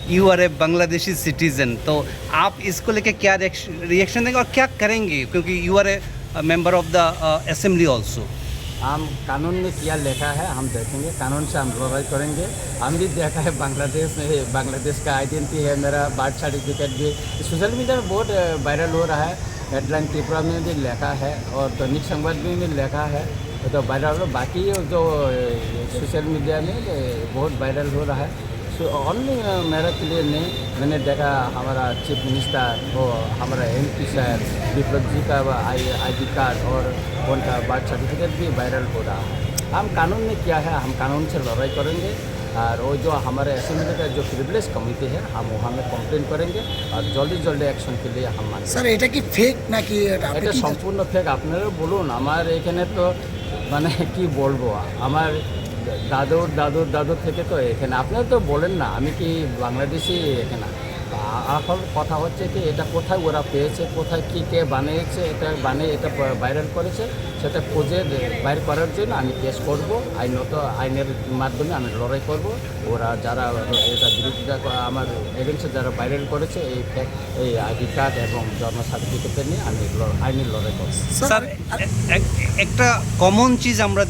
You are a Bangladeshi citizen, तो आप इसको लेके क्या रिएक्शन देंगे और क्या करेंगे, क्योंकि you are a member of the assembly also. हम कानून में क्या लिखा है हम देखेंगे, कानून से हम लड़ाई करेंगे। हम भी देखा है बांग्लादेश में, बांग्लादेश का आइडेंटिटी है, मेरा बर्थ सर्टिफिकेट भी सोशल मीडिया में बहुत वायरल हो रहा है। हेडलाइन त्रिपुरा में भी लिखा है और दैनिक संबाद में भी लिखा है, तो वायरल हो। बाकी जो सोशल मीडिया में बहुत वायरल हो रहा है। सो ओनली मेरा के लिए नहीं, मैंने देखा हमारा चीफ मिनिस्टर वो हमारा MP सर विप्लव जी का ID कार्ड और उनका बर्थ सर्टिफिकेट भी वायरल हो रहा है। हम कानून में क्या है, हम कानून से लड़ाई करेंगे और वो जो हमारे असेंबली का जो प्रिविलेज कमिटी है हम वहाँ में कम्प्लेन करेंगे और जल्दी एक्शन के लिए हम मानेंगे। স্যার এটা কি ফেক নাকি এটা সম্পূর্ণ ফেক। আপনারা বলুন, আমার এখানে তো মানে কি বলবো, আমার দাদুর থেকে তো এখানে আপনারা তো বলেন না আমি কি বাংলাদেশি এখানে। এখন কথা হচ্ছে কি এটা কোথায় ওরা পেয়েছে, কোথায় কী কে বানিয়েছে, এটা বানিয়ে এটা ভাইরাল করেছে, সেটা খুঁজে বাইর করার জন্য আমি কেস করব। আইনের মাধ্যমে আমি লড়াই করব। ওরা যারা এটা বিরোধিতা আমার এগেন্সে যারা ভাইরাল করেছে এই ID কার্ড এবং জন্ম সার্টিফিকেট নিয়ে আমি আইনের লড়াই করব। স্যার একটা কমন চিজ আমরা